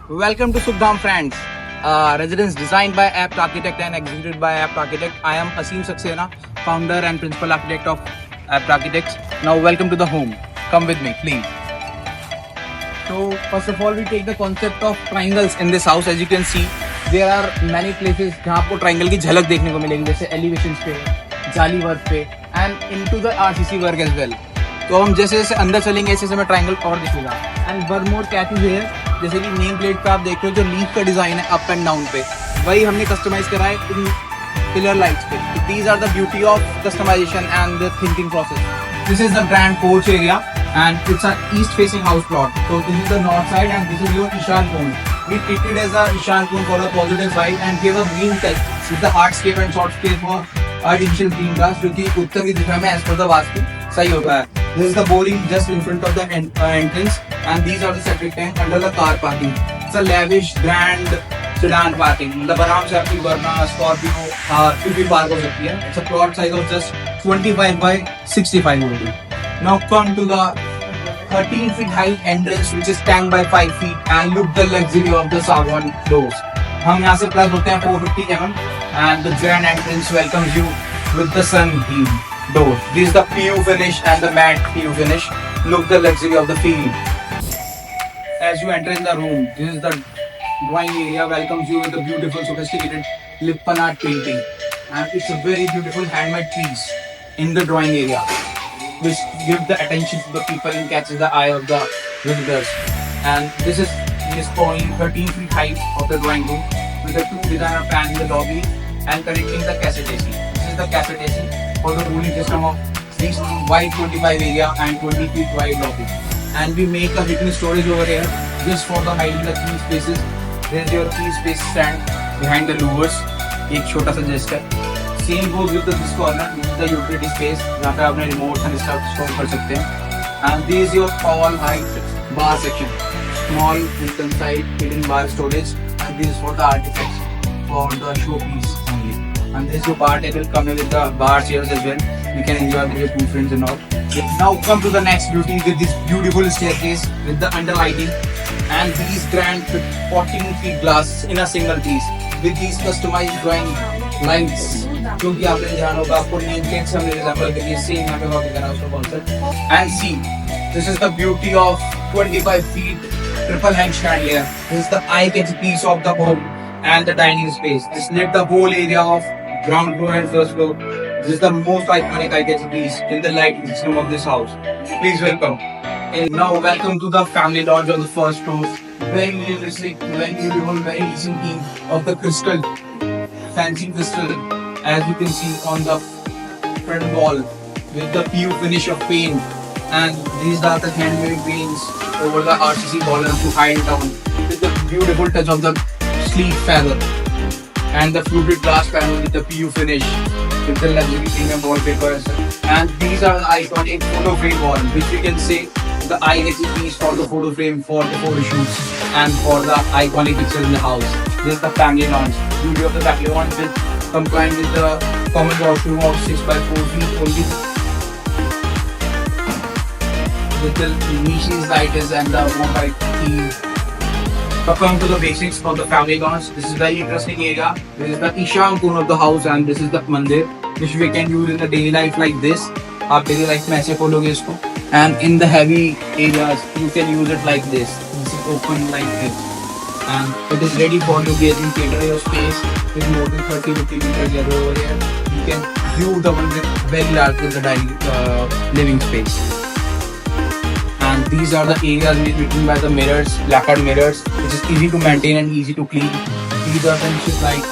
Welcome to Sukhdam Friends, residence designed by Apt Architect and executed by Apt Architect. I am Asim Saxena, founder and principal architect of Apt Architects. Now, welcome to the home. Come with me, please. So, first of all, we take the concept of triangles in this house. As you can see, there are many places जहाँ आपको triangle की झलक देखने को मिलेगी, जैसे elevations पे, जाली वर्क पे, and into the RCC work as well. तो हम जैसे जैसे अंदर चलेंगे ऐसे हमें ट्राइंगल और दिखेगा. And one more catch is here, जैसे कि नेम प्लेट पे आप देख रहे हो जो लीफ का डिजाइन है अप एंड डाउन पे, वही हमने कस्टमाइज करा है इन पिलर लाइट्स पे. These are the beauty of customisation and the thinking process. This is the grand porch area and it's an east facing house plot. So this is the north side and this is your Ishan Koon. We treat it as a Ishan Koon for the positive side and give a green touch with the hardscape and sourdscape for artificial green grass जो कि उत्तर की दिशा में as per the vastu सही होता है. This is the boring just in front of the entrance and these are the septic tank under the car parking. It's a lavish grand sedan parking. मतलब आराम से आपकी Verna, Scorpio कुछ भी park हो सकती है. It's a plot size of just 25 by 65 only. Now come to the 13 feet high entrance which is tanked by 5 feet and look the luxury of the Sagwan doors. हम यहाँ से plus होते हैं 450 mm and the grand entrance welcomes you with the sunbeam door. This is the PU finish and the matte PU finish. Look the luxury of the field. As you enter in the room, this is the drawing area welcomes you with the beautiful sophisticated Lippan art painting and it's a very beautiful handmade piece in the drawing area, which give the attention to the people and catches the eye of the visitors. And this is only 13 feet height of the drawing room with a 2 designer fan in the lobby and connecting the cassette AC. This is the cassette AC for the cooling system of this wide 25 area and 20 feet wide lobby. And we make a hidden storage over here just for the hiding the key spaces. There is your key space stand behind the louvers. एक छोटा सा gesture. Same goes with this corner, this is the utility space जहाँ पे आपने remote and stuff store कर सकते हैं. And this is your all height bar section, small inside hidden bar storage, and this is for the artifacts for the showpiece only. And this is your bar table coming with the bar chairs as well. You can enjoy with your two friends and all. Now come to the next beauty with this beautiful staircase with the under lighting and these grand 14 feet glass in a single piece with these customized drawing lights. क्योंकि आपने ध्यान होगा आपको name plate से हमने resemble करी same यहाँ पे कॉपी करा उसका concept. And see this is the beauty of 25 feet triple hang chandelier. This is the eye-catching piece of the home and the dining space. This lit the whole area of ground floor and first floor. This is the most iconic eye-catching piece in the lighting system of this house. Please welcome. And now welcome to the family lounge on the first floor. Very realistic, very beautiful, very decent theme of the crystal, fancy crystal. As you can see on the front wall with the PU finish of paint, and these are the handmade paints over the RCC column to hide down with the beautiful touch of the sleek feather and the fluted glass panel with the PU finish with the luxury premium wallpapers. And these are the iconic photo frame wall, which you can say the eye-catching piece for the photo frame for the photo shoots and for the iconic pictures in the house. This is the family lounge. Beauty of the family lounge with complying with the common washroom of 6 by 4 feet only. With the niches lighters and the white theme. But coming to the basics of the family lounge, this is very interesting area. This is the Ishan Koon of the house and this is the mandir, which we can use in the daily life like this. आप daily life में ऐसे खोलोगे इसको. And in the heavy areas, you can use it like this. This is open like this. And it is ready for you gazing theater your space with more than 30-50 meters area over here. You can view the one with very large with the dining living space. And these are the areas between by the mirrors, lacquered mirrors, which is easy to maintain and easy to clean. These are the niche lights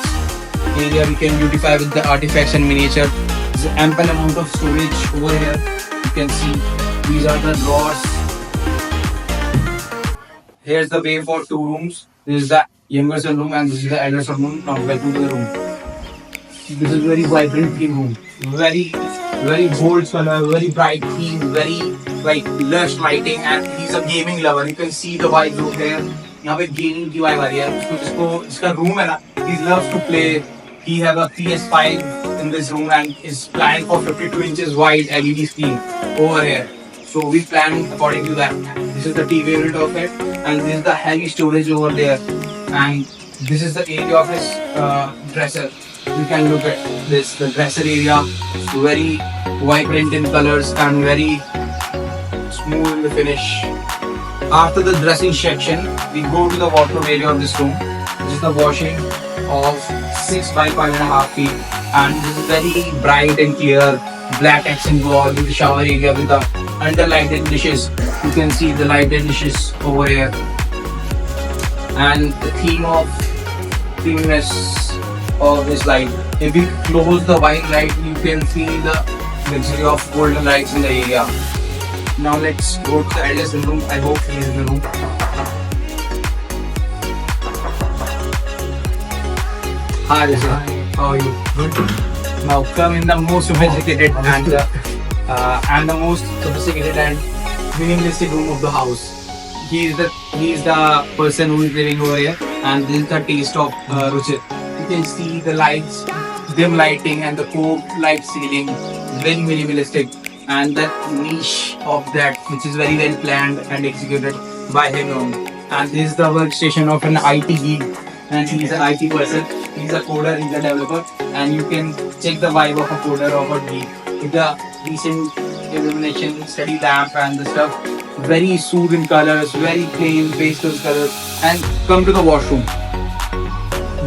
area we can beautify with the artifacts and miniature. There's an ample amount of storage over here. You can see these are the drawers. Here's the way for 2 rooms. This is the younger son room and this is the elder son room. Now welcome to the room. This is very vibrant theme room. Very bold color, very bright theme, very like lush lighting, and he's a gaming lover. You can see the vibes over there. यहाँ पे gaming की vibe आ रही है. उसको इसका room है ना. He loves to play. He have a PS5 in this room and is planned for 52 inches wide LED screen over here. So we plan according to that. This This is the TV unit of it, and this is the heavy storage over there. And this is the area of his dresser. You can look at this, the dresser area, very vibrant in colors and very smooth in the finish. After the dressing section, we go to the wardrobe area of this room. This is the washing of 6 by 5.5 feet, and this is very bright and clear black accent wall with the shower area with the under-lighted dishes. You can see the lighted dishes over here, and the theme of themeness of this light. If you close the white light, you can see the luxury of golden lights in the area. Now let's go to the eldest room. I hope he is in the room. Hi, Rizal. How are you? Good. Now come in the most sophisticated and the most sophisticated and minimalistic room of the house. He is the person who is living over here, and this is the taste of Ruchir. You can see the lights, dim lighting, and the cove light ceiling. Very minimalistic, and that niche of that, which is very well planned and executed by him only. And this is the workstation of an IT geek, and he is an IT person. He's a coder, he's a developer, and you can check the vibe of a coder or a geek with the recent illumination, steady lamp, and the stuff. Very soothing colors, very plain pastel colors. And come to the washroom.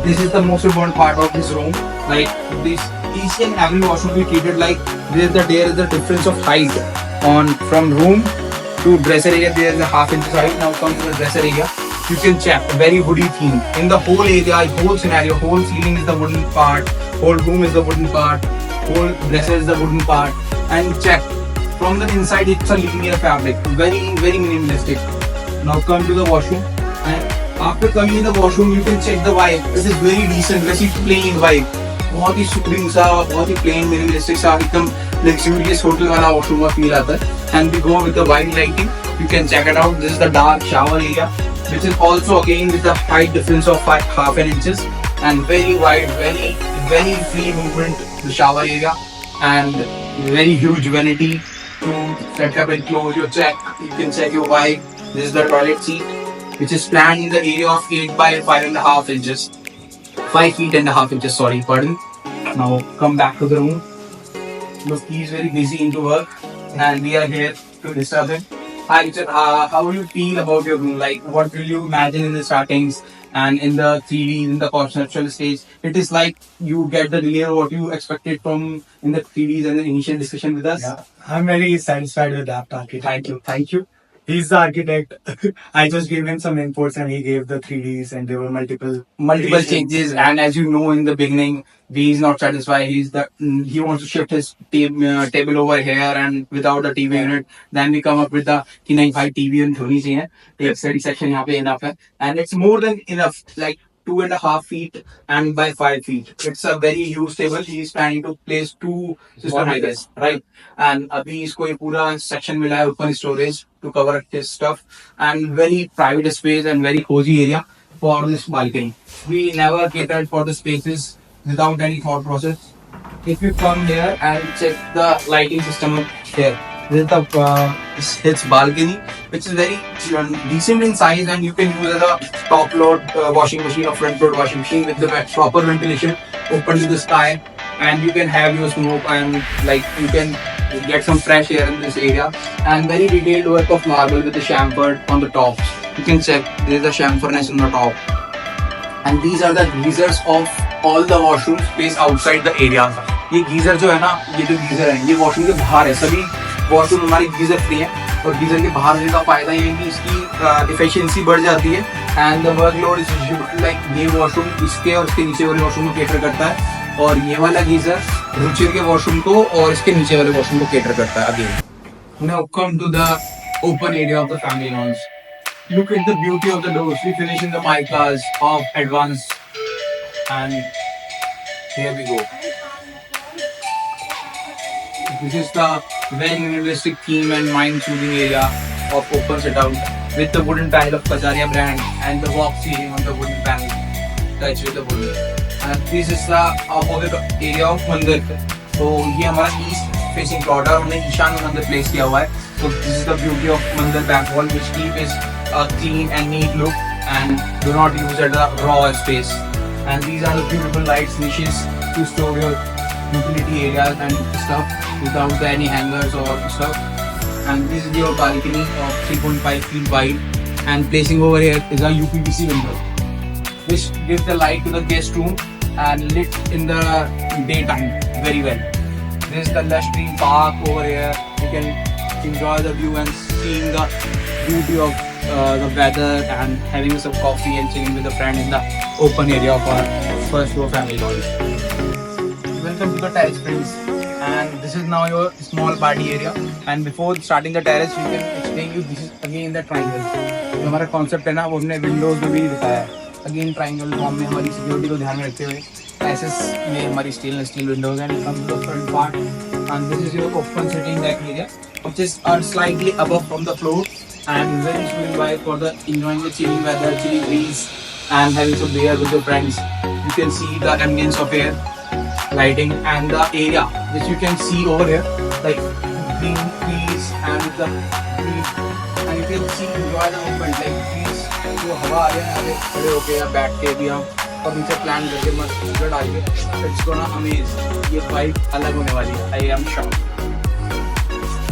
This is the most important part of this room. Like this, each and every washroom we treated like there is the difference of height on from room to dresser area. There is a half inch height. Now come to the dresser area. You can check a very woody theme in the whole area, whole scenario. Whole ceiling is the wooden part, whole room is the wooden part, whole dresser is the wooden part. And check from the inside, it's a linear fabric, very minimalistic. Now come to the washroom, and after coming in the washroom, you can check the vibe. It is very decent, very plain vibe. बहुत ही soothing सा, बहुत ही plain minimalistic सा, एकदम luxurious hotel वाला washroom का feel आता है. And we go with the white lighting. You can check it out. This is the dark shower area, which is also again with the height difference of half an inches, and very wide, very free movement the shower area, and very huge vanity to set up and close your check. You can check your vibe. This is the toilet seat, which is planned in the area of 8 by 5.5 inches. 5 feet and a half inches, sorry, pardon. Now come back to the room. Look, he's very busy into work, and we are here to disturb him. Hi Richard, how will you feel about your room? Like, what will you imagine in the startings and in the 3D, in the conceptual stage? It is like you get the delay of what you expected from in the 3Ds and the initial discussion with us. Yeah, I'm very satisfied with Apt Architect. Thank you. He's the architect. I just gave him some inputs and he gave the 3Ds, and there were multiple Changes, and as you know in the beginning, he's not satisfied. He wants to shift his table over here and without the TV unit. Then we come up with the कि नहीं भाई TV unit होनी चाहिए. एक study section यहाँ पे enough है, and it's more than enough. Like 2.5 feet and by 5 feet. It's a very huge table. He is planning to place 2 system like this, right? And अभी इसको ये पूरा section मिला है open storage to cover his stuff, and very private space and very cozy area for this balcony. We never catered for the spaces without any thought process. If you come here and check the lighting system here, this is the his balcony, which is very decent in size, and you can use as a top load washing machine or front load washing machine with the proper ventilation open to the sky, and you can have your smoke and like you can get some fresh air in this area. And very detailed work of marble with the chamfered on the tops. You can check there is a chamferness on the top. And these are the geysers of all the washrooms placed outside the area. ये geyser जो है ना, ये जो geyser है, ये washroom के बाहर है. सभी वॉशरूम हमारे गीजर फ्री है, और गीजर के बाहर होने का फायदा ये है कि इसकी एफिशिएंसी बढ़ जाती है, and the workload is like ये वॉशरूम इसके और इसके नीचे वाले वॉशरूम को केटर करता है, और ये वाला गीजर रुचिर के वॉशरूम को और इसके नीचे वाले वॉशरूम को केटर करता है. Again now come to the open area of the family lounge. Look at the beauty of the doors. We finish in the micas of advance, and here we go. This is the very minimalistic theme and mind-soothing area of open sit-out with the wooden panel of Kajaria brand and the walk ceiling on the wooden panel touched with the wooden. And this is the opposite area of मंदिर. तो ये हमारा east facing plot है, हमने ईशान मंदिर place किया हुआ है. So this is the beauty of Mandir back wall, which keep is a clean and neat look and do not use it as a raw space. And these are the beautiful lights niches to store your utility areas and stuff without any hangers or stuff. And this is your balcony of 3.5 feet wide, and placing over here is a UPVC window which gives the light to the guest room and lit in the daytime very well. This is the lush green park over here. You can enjoy the view and seeing the beauty of the weather and having some coffee and chilling with a friend in the open area of our first floor family lodge. Welcome to the terrace, friends. And this is now your small party area. And before starting the terrace, we can explain you this is again the triangle. जो हमारा concept है ना, वो हमने windows में भी दिखाया है. Again triangle form में हमारी security को ध्यान में रखते हुए ऐसेस में हमारी stainless steel windows and come to the front part. And this is your open sitting deck area, which is slightly above from the floor and very swimming wide for the enjoying the chilling weather, chilly breeze, and having some beer with your friends. You can see the ambience of here, lighting, and the area which you can see over here, like green trees and the trees, and you can see enjoy the movement like trees जो हवा आ रही है आगे खड़े होके या बैठ के भी हम और नीचे प्लान करके मस्त ऊपर डाल के इट्स गोना अमेज. ये वाइब अलग होने वाली है. I am sure.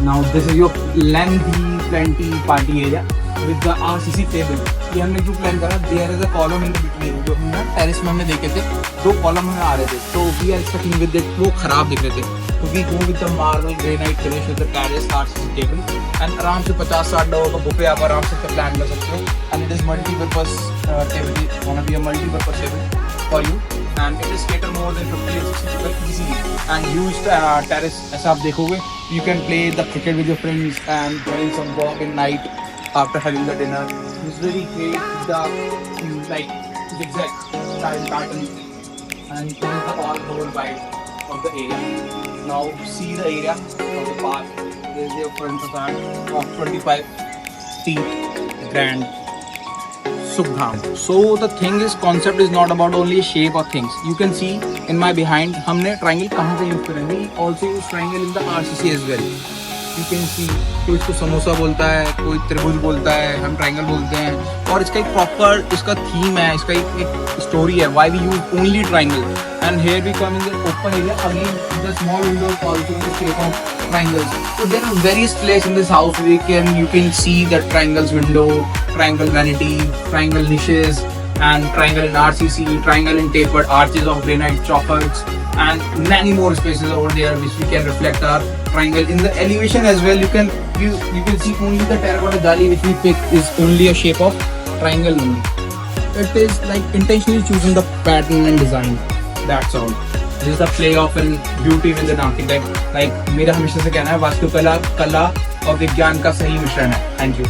Now this is your lengthy plenty party area with the RCC table. ये हमने जो प्लान करा, there is a column in the between. जो हमने टेरेस में हमने देखे थे, दो कॉलम हमें आ रहे थे, तो we are expecting with it वो खराब दिख रहे थे. तो we go with the marble granite finish with the terrace RCC table and आराम से 50-60 लोगों का बुफे आप आराम से प्लान कर सकते हो. And it is multi-purpose table. It's gonna be a multi-purpose table for you. And it is cater more than 50 or 60 people easily. And huge terrace ऐसा आप देखोगे. You can play the cricket with your friends and doing some walk in night after having the dinner. It's really great. The like zigzag style pattern and it is the all whole vibe of the area. Now see the area of the park. This is your front facade of 25 feet grand. Subham. So the thing is, concept is not about only shape of things. You can see in my behind, हमने triangle कहाँ से use करें? We also use triangle in the RCC as well. You can see, कोई इसको समोसा बोलता है, कोई त्रिभुज बोलता है, हम triangle बोलते हैं. और इसका एक proper इसका theme है, इसका एक story है. Why we use only triangle? And here we come in the open area again. The small windows also in the shape of triangles. So there are various places in this house you can see the triangles window, triangle vanity, triangle niches, and triangle in RCC, triangle in tapered arches of granite choppers, and many more spaces over there which we can reflect our triangle. In the elevation as well, you can see only the terracotta jali which we pick is only a shape of triangle only. It is like intentionally choosing the pattern and design. That's all. This is the play of and beauty with an architect. Like मेरा हमेशा से कहना है, वास्तुकला कला और विज्ञान का सही मिश्रण है. Thank you.